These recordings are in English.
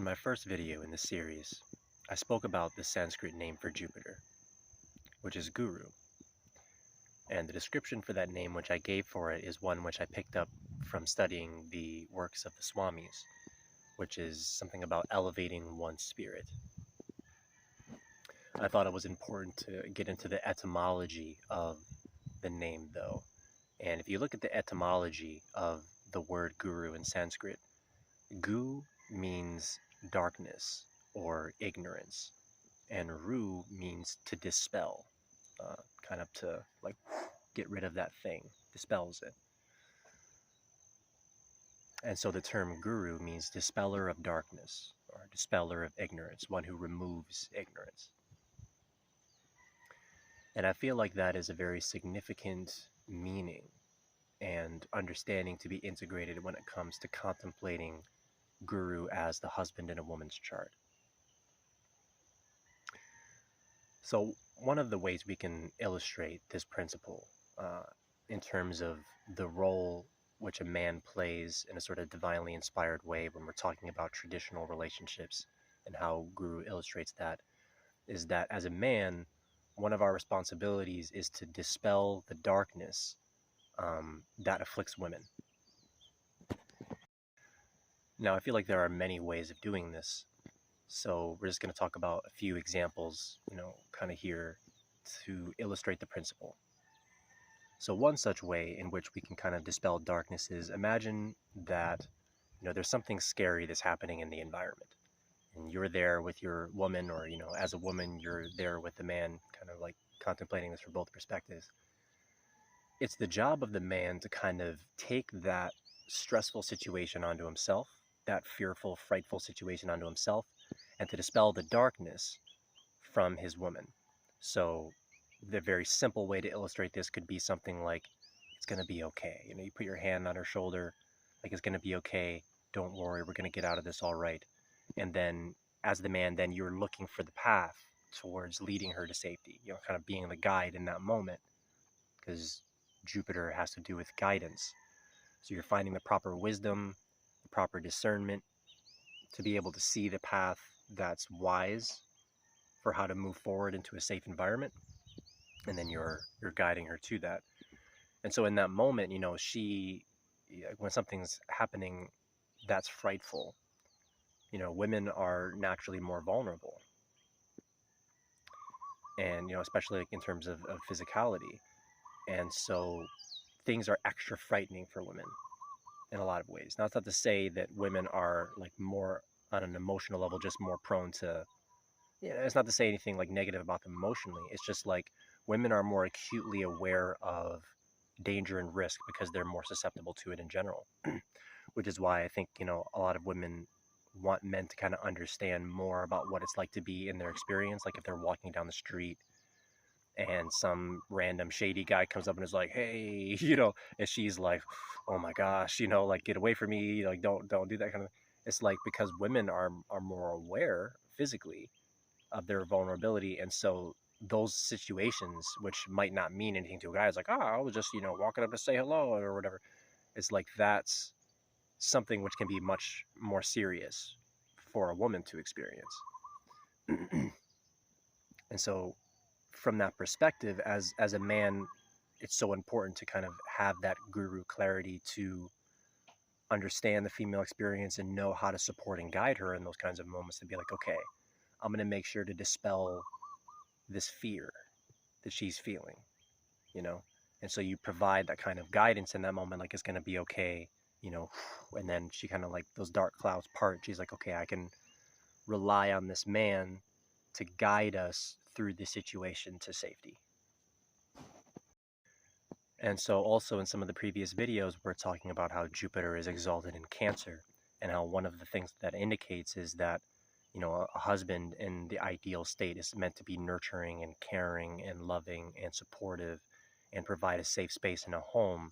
In my first video in this series, I spoke about the Sanskrit name for Jupiter, which is Guru. And the description for that name which I gave for it is one which I picked up from studying the works of the Swamis, which is something about elevating one's spirit. I thought it was important to get into the etymology of the name, though. And if you look at the etymology of the word guru in Sanskrit, gu means darkness or ignorance, and ru means to dispel, kind of to like get rid of that thing, dispels it. And so the term guru means dispeller of darkness or dispeller of ignorance, one who removes ignorance. And I feel like that is a very significant meaning and understanding to be integrated when it comes to contemplating Guru as the husband in a woman's chart. So one of the ways we can illustrate this principle in terms of the role which a man plays in a sort of divinely inspired way when we're talking about traditional relationships and how Guru illustrates that, is that as a man, one of our responsibilities is to dispel the darkness that afflicts women. Now, I feel like there are many ways of doing this, so we're just going to talk about a few examples, kind of here to illustrate the principle. So one such way in which we can kind of dispel darkness is, imagine that, there's something scary that's happening in the environment, and you're there with your woman, or, as a woman, you're there with the man, kind of like contemplating this from both perspectives. It's the job of the man to kind of take that stressful situation onto himself, that fearful, frightful situation onto himself, and to dispel the darkness from his woman. So the very simple way to illustrate this could be something like, it's going to be okay. You put your hand on her shoulder, like, it's going to be okay. Don't worry, we're going to get out of this all right. And then as the man, then you're looking for the path towards leading her to safety, kind of being the guide in that moment, because Jupiter has to do with guidance. So you're finding the proper wisdom, the proper discernment to be able to see the path that's wise for how to move forward into a safe environment. And then you're guiding her to that. And so in that moment, when something's happening that's frightful, women are naturally more vulnerable. And, especially in terms of physicality. And so things are extra frightening for women in a lot of ways. Now, it's not to say that women are like more on an emotional level, just more prone to, it's not to say anything like negative about them emotionally. It's just like women are more acutely aware of danger and risk because they're more susceptible to it in general, which is why I think, a lot of women want men to kind of understand more about what it's like to be in their experience. Like if they're walking down the street and some random shady guy comes up and is like, hey, and she's like, oh my gosh, like, get away from me, like, don't do that kind of. It's like, because women are more aware physically of their vulnerability, and so those situations, which might not mean anything to a guy, it's like, I was just, walking up to say hello or whatever. It's like, that's something which can be much more serious for a woman to experience. And so from that perspective, as a man, it's so important to kind of have that guru clarity to understand the female experience and know how to support and guide her in those kinds of moments, to be like, okay, I'm going to make sure to dispel this fear that she's feeling, and so you provide that kind of guidance in that moment, like, it's going to be okay, and then she kind of, like, those dark clouds part. She's like, okay, I can rely on this man to guide us through the situation to safety. And so also in some of the previous videos, we're talking about how Jupiter is exalted in Cancer, and how one of the things that indicates is that, a husband in the ideal state is meant to be nurturing and caring and loving and supportive and provide a safe space in a home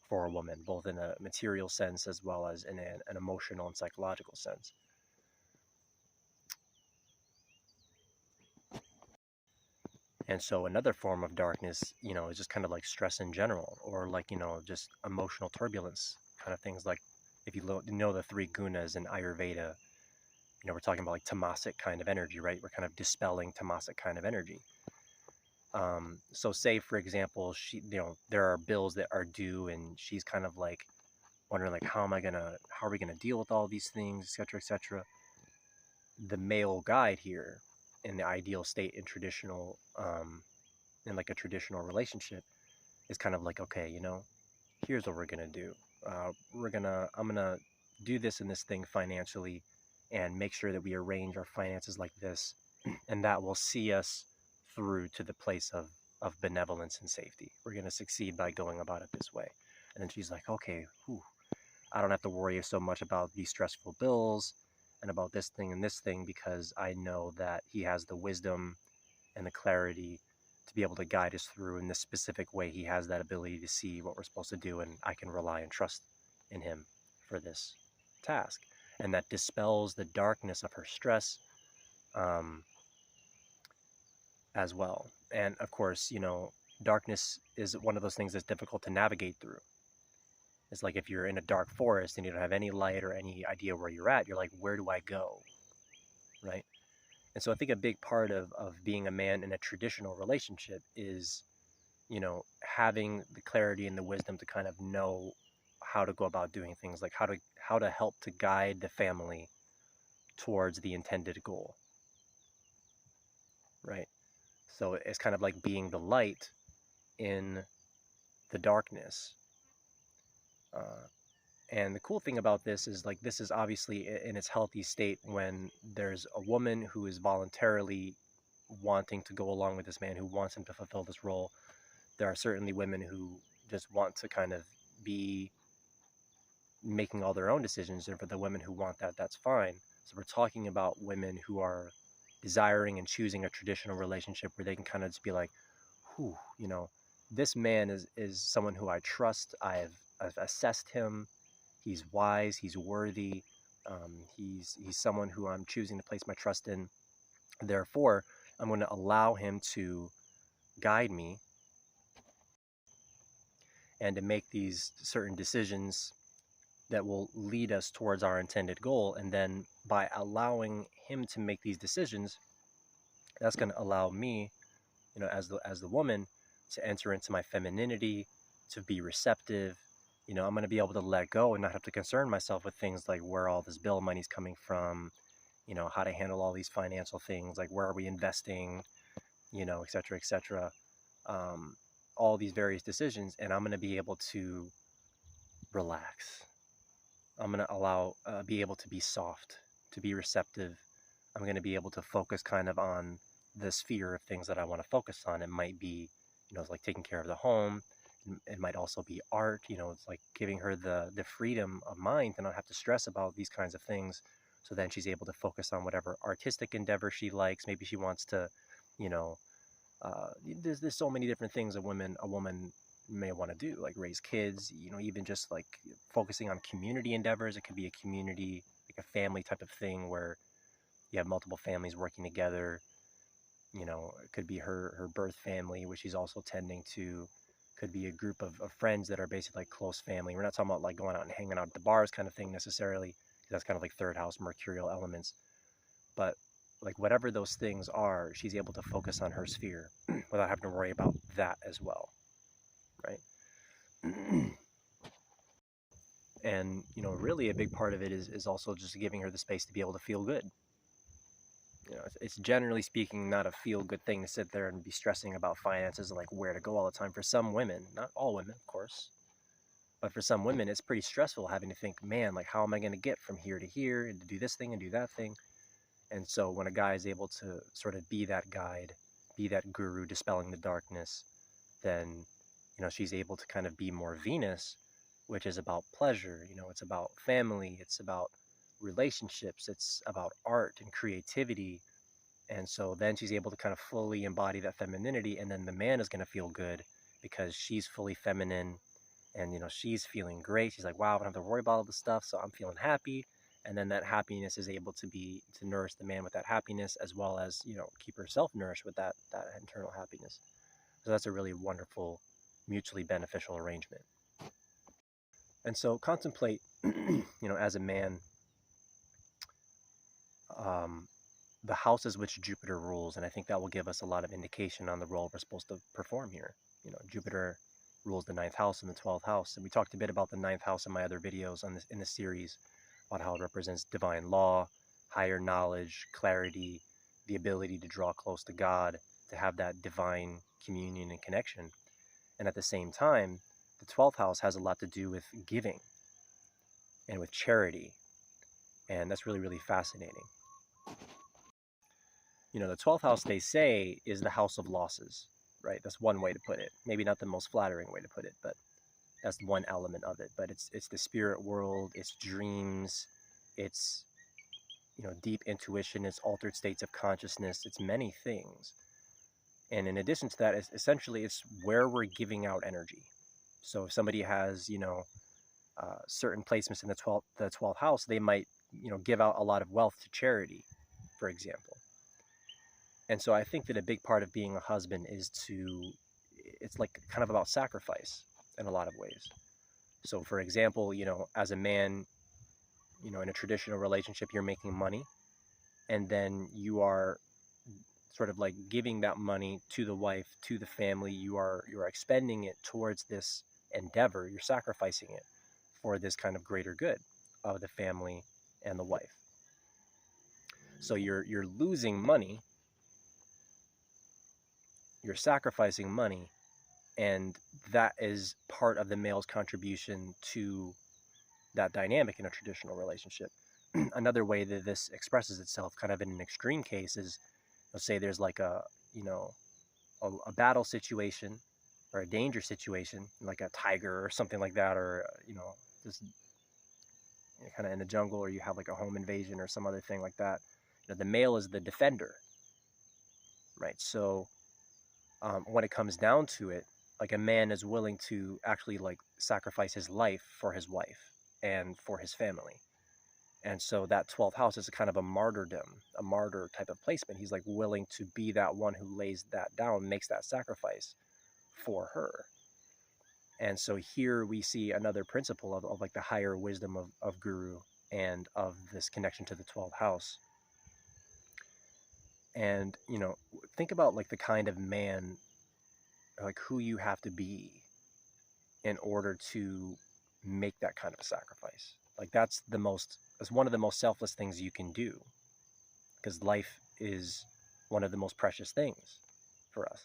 for a woman, both in a material sense as well as in an emotional and psychological sense. And so another form of darkness, is just kind of like stress in general, or like, just emotional turbulence, kind of things like, if you know the three gunas in Ayurveda, we're talking about like tamasic kind of energy, right? We're kind of dispelling tamasic kind of energy. So say for example, there are bills that are due, and she's kind of like wondering like, how are we gonna deal with all these things, etc., etc. The male guide here, in the ideal state in like a traditional relationship, is kind of like, okay, here's what we're gonna do. I'm gonna do this and this thing financially, and make sure that we arrange our finances like this, and that will see us through to the place of benevolence and safety. We're gonna succeed by going about it this way. And then she's like, okay, whew, I don't have to worry so much about these stressful bills and about this thing and this thing, because I know that he has the wisdom and the clarity to be able to guide us through in this specific way. He has that ability to see what we're supposed to do, and I can rely and trust in him for this task. And that dispels the darkness of her stress, as well. And of course, darkness is one of those things that's difficult to navigate through. It's like if you're in a dark forest and you don't have any light or any idea where you're at, you're like, where do I go? Right? And so I think a big part of being a man in a traditional relationship is, having the clarity and the wisdom to kind of know how to go about doing things, like how to help to guide the family towards the intended goal. Right? So it's kind of like being the light in the darkness. And the cool thing about this is, like, this is obviously in its healthy state when there's a woman who is voluntarily wanting to go along with this man, who wants him to fulfill this role. There are certainly women who just want to kind of be making all their own decisions, and for the women who want that, that's fine. So we're talking about women who are desiring and choosing a traditional relationship where they can kind of just be like, whew, this man is someone who I trust. I've assessed him. He's wise. He's worthy. He's someone who I'm choosing to place my trust in. Therefore, I'm going to allow him to guide me and to make these certain decisions that will lead us towards our intended goal. And then by allowing him to make these decisions, that's going to allow me, as the woman, to enter into my femininity, to be receptive. I'm going to be able to let go and not have to concern myself with things like where all this bill money's coming from, how to handle all these financial things, like where are we investing, et cetera, et cetera. All these various decisions, and I'm going to be able to relax. I'm going to be able to be soft, to be receptive. I'm going to be able to focus kind of on the sphere of things that I want to focus on. It might be, it's like taking care of the home. It might also be art. It's like giving her the freedom of mind to not have to stress about these kinds of things. So then she's able to focus on whatever artistic endeavor she likes. Maybe she wants to, there's so many different things a woman may want to do, like raise kids, even just like focusing on community endeavors. It could be a community, like a family type of thing where you have multiple families working together. It could be her birth family, which she's also tending to. Could be a group of friends that are basically like close family. We're not talking about like going out and hanging out at the bars kind of thing necessarily, because that's kind of like third house mercurial elements. But like whatever those things are, she's able to focus on her sphere without having to worry about that as well, right? And really a big part of it is also just giving her the space to be able to feel good. It's generally speaking not a feel-good thing to sit there and be stressing about finances and like where to go all the time. For some women, not all women, of course, but for some women, it's pretty stressful having to think, man, like how am I going to get from here to here and to do this thing and do that thing? And so when a guy is able to sort of be that guide, be that guru dispelling the darkness, then, she's able to kind of be more Venus, which is about pleasure. It's about family. It's about relationships. It's about art and creativity. And so then she's able to kind of fully embody that femininity, and then the man is going to feel good because she's fully feminine, and she's feeling great. She's like, wow, I don't have to worry about all this stuff, so I'm feeling happy. And then that happiness is able to nourish the man with that happiness, as well as keep herself nourished with that internal happiness. So that's a really wonderful, mutually beneficial arrangement. And so contemplate, as a man, um, the houses which Jupiter rules, and I think that will give us a lot of indication on the role we're supposed to perform here. You know, Jupiter rules the ninth house and the 12th house, and we talked a bit about the ninth house in my other videos on this in this series, about how it represents divine law, higher knowledge, clarity, the ability to draw close to God, to have that divine communion and connection. And at the same time, the 12th house has a lot to do with giving and with charity, and that's really, really fascinating. You know, the 12th house, they say, is the house of losses, right? That's one way to put it. Maybe not the most flattering way to put it, but that's one element of it. But it's the spirit world, it's dreams, it's, you know, deep intuition, it's altered states of consciousness, it's many things. And in addition to that, it's where we're giving out energy. So if somebody has, you know, certain placements in the 12th house, they might, you know, give out a lot of wealth to charity, for example. And so I think that a big part of being a husband is it's like kind of about sacrifice in a lot of ways. So for example, you know, as a man, you know, in a traditional relationship, you're making money, and then you are sort of like giving that money to the wife, to the family. You're expending it towards this endeavor. You're sacrificing it for this kind of greater good of the family and the wife. So you're losing money, you're sacrificing money, and that is part of the male's contribution to that dynamic in a traditional relationship. Another way that this expresses itself, kind of in an extreme case, is, let's say there's like a, you know, a battle situation or a danger situation, like a tiger or something like that, or, you know, just, you know, kind of in the jungle, or you have like a home invasion or some other thing like that. You know, the male is the defender, right? So when it comes down to it, like a man is willing to actually like sacrifice his life for his wife and for his family. And so that 12th house is a kind of a martyrdom, a martyr type of placement. He's like willing to be that one who lays that down, makes that sacrifice for her. And so here we see another principle of like the higher wisdom of Guru and of this connection to the 12th house. And, you know, think about like the kind of man, like who you have to be in order to make that kind of a sacrifice. Like that's one of the most selfless things you can do, because life is one of the most precious things for us.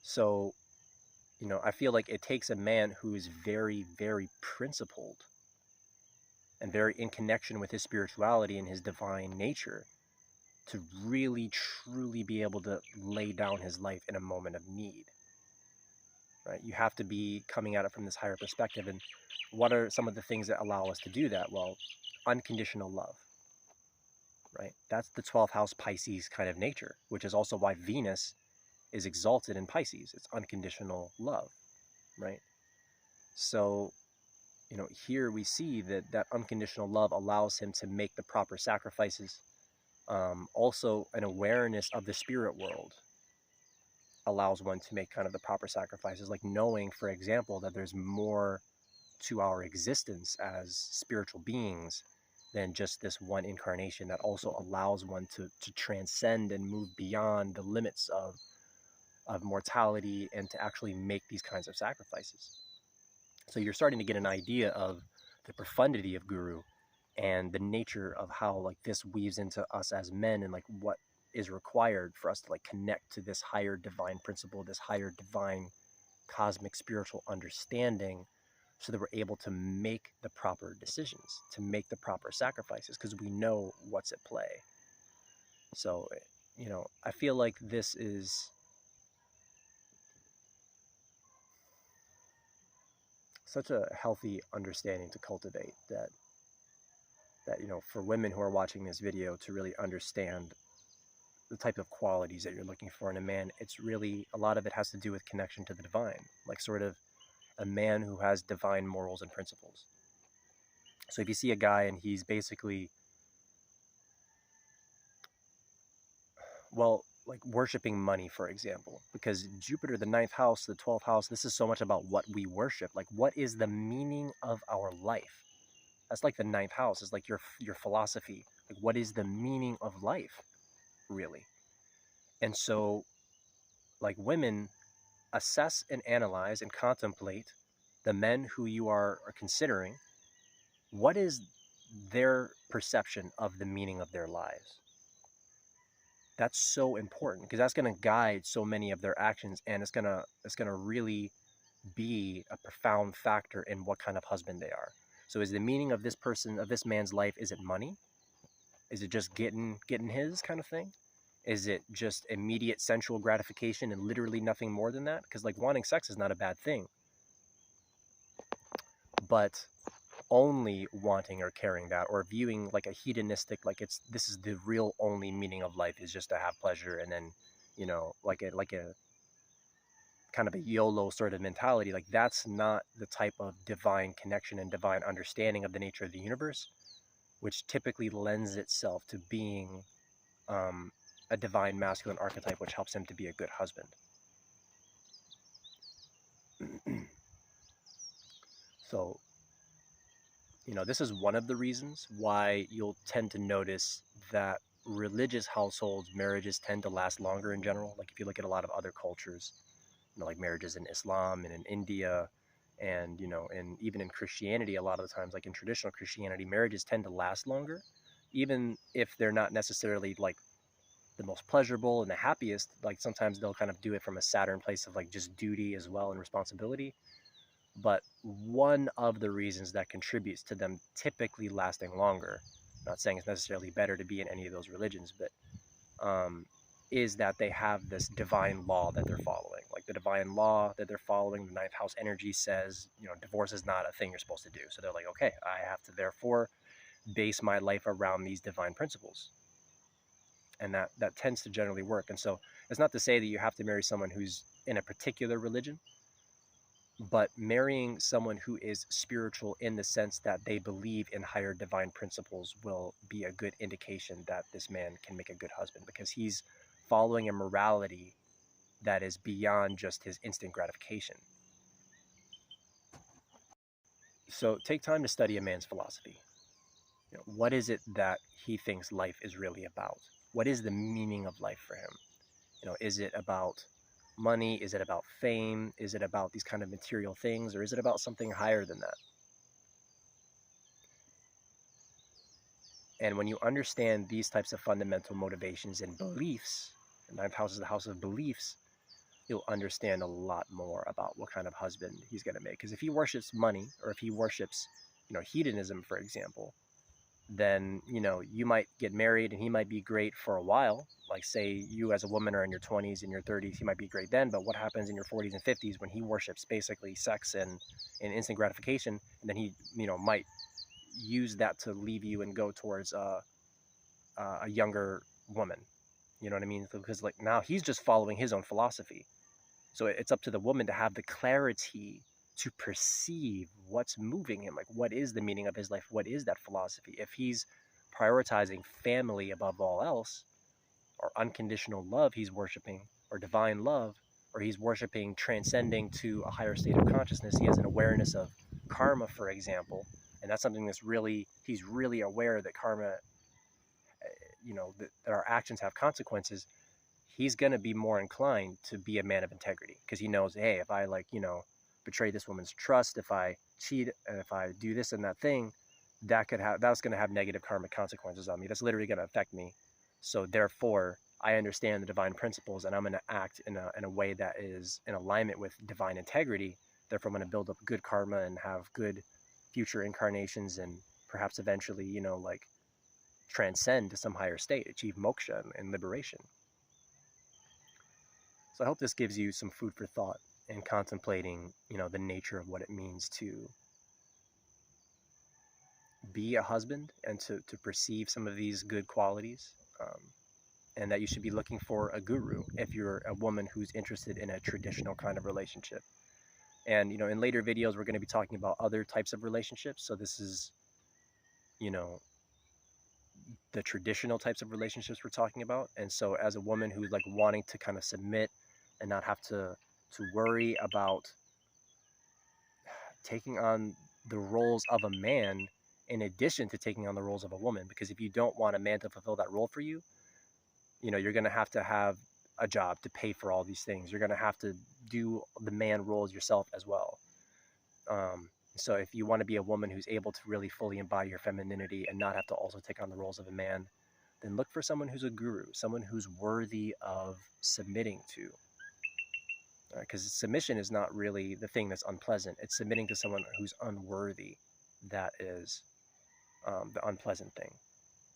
So, you know, I feel like it takes a man who is very, very principled and very in connection with his spirituality and his divine nature to really, truly be able to lay down his life in a moment of need. Right? You have to be coming at it from this higher perspective. And what are some of the things that allow us to do that? Well, unconditional love, right? That's the 12th house Pisces kind of nature, which is also why Venus is exalted in Pisces. It's unconditional love, right? So, you know, here we see that unconditional love allows him to make the proper sacrifices. Also, an awareness of the spirit world allows one to make kind of the proper sacrifices, like knowing, for example, that there's more to our existence as spiritual beings than just this one incarnation, that also allows one to transcend and move beyond the limits of mortality and to actually make these kinds of sacrifices. So you're starting to get an idea of the profundity of Guru and the nature of how like this weaves into us as men, and like what is required for us to like connect to this higher divine principle, this higher divine cosmic spiritual understanding, so that we're able to make the proper decisions, to make the proper sacrifices, because we know what's at play. So, you know, I feel like this is such a healthy understanding to cultivate, that you know, for women who are watching this video to really understand the type of qualities that you're looking for in a man. It's really, a lot of it has to do with connection to the divine, like sort of a man who has divine morals and principles. So if you see a guy and he's basically, well, like worshiping money, for example, because Jupiter, the ninth house, the 12th house, this is so much about what we worship. Like, what is the meaning of our life? That's like the ninth house. It's like your philosophy. Like, what is the meaning of life, really? And so, like, women assess and analyze and contemplate the men who you are considering. What is their perception of the meaning of their lives? That's so important because that's going to guide so many of their actions, and it's going to really be a profound factor in what kind of husband they are. So is the meaning of this man's life, is it money? Is it just getting his kind of thing? Is it just immediate sensual gratification and literally nothing more than that? Because like wanting sex is not a bad thing, but only wanting or caring that, or viewing like a hedonistic, like this is the real only meaning of life, is just to have pleasure, and then like a kind of a YOLO sort of mentality, like that's not the type of divine connection and divine understanding of the nature of the universe, which typically lends itself to being a divine masculine archetype, which helps him to be a good husband. So, this is one of the reasons why you'll tend to notice that religious households, marriages tend to last longer in general. Like if you look at a lot of other cultures, like marriages in Islam and in India, and and even in Christianity, a lot of the times, like in traditional Christianity, marriages tend to last longer, even if they're not necessarily like the most pleasurable and the happiest. Like sometimes they'll kind of do it from a Saturn place of like just duty as well and responsibility. But one of the reasons that contributes to them typically lasting longer, I'm not saying it's necessarily better to be in any of those religions, but is that they have this divine law that they're following. Like the divine law that they're following, the ninth house energy says, divorce is not a thing you're supposed to do. So they're like, okay, I have to therefore base my life around these divine principles. And that tends to generally work. And so it's not to say that you have to marry someone who's in a particular religion, but marrying someone who is spiritual in the sense that they believe in higher divine principles will be a good indication that this man can make a good husband, because he's following a morality that is beyond just his instant gratification. So take time to study a man's philosophy. What is it that he thinks life is really about? What is the meaning of life for him? Is it about money? Is it about fame? Is it about these kind of material things? Or is it about something higher than that? And when you understand these types of fundamental motivations and beliefs, the ninth house is the house of beliefs, you'll understand a lot more about what kind of husband he's going to make. Because if he worships money, or if he worships, hedonism, for example, then, you might get married and he might be great for a while. Like say you as a woman are in your 20s and your 30s, he might be great then, but what happens in your 40s and 50s when he worships basically sex and instant gratification, and then he, might use that to leave you and go towards a younger woman. You know what I mean? Because like now he's just following his own philosophy. So it's up to the woman to have the clarity to perceive what's moving him. Like, what is the meaning of his life? What is that philosophy? If he's prioritizing family above all else, or unconditional love he's worshiping, or divine love, or he's worshiping transcending to a higher state of consciousness, he has an awareness of karma, for example, and that's something he's really aware that karma, that our actions have consequences. He's going to be more inclined to be a man of integrity, because he knows, hey, if I betray this woman's trust, if I cheat, and if I do this and that thing, that's going to have negative karmic consequences on me. That's literally going to affect me. So therefore, I understand the divine principles, and I'm going to act in a way that is in alignment with divine integrity. Therefore, I'm going to build up good karma and have good future incarnations, and perhaps eventually, transcend to some higher state, achieve moksha and liberation. So I hope this gives you some food for thought in contemplating, the nature of what it means to be a husband and to perceive some of these good qualities, and that you should be looking for a guru if you're a woman who's interested in a traditional kind of relationship. And, in later videos, we're going to be talking about other types of relationships. So this is, the traditional types of relationships we're talking about. And so as a woman who's like wanting to kind of submit and not have to worry about taking on the roles of a man in addition to taking on the roles of a woman. Because if you don't want a man to fulfill that role for you, you're going to have a job to pay for all these things. You're going to have to do the man roles yourself as well. So if you want to be a woman who's able to really fully embody your femininity and not have to also take on the roles of a man, then look for someone who's a guru, someone who's worthy of submitting to. Because submission is not really the thing that's unpleasant. It's submitting to someone who's unworthy. That is the unpleasant thing.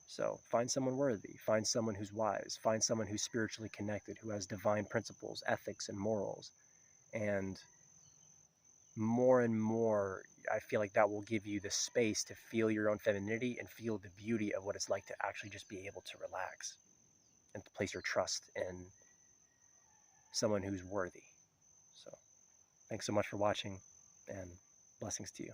So find someone worthy, find someone who's wise, find someone who's spiritually connected, who has divine principles, ethics, and morals. And more and more, I feel like that will give you the space to feel your own femininity and feel the beauty of what it's like to actually just be able to relax and to place your trust in someone who's worthy. So thanks so much for watching, and blessings to you.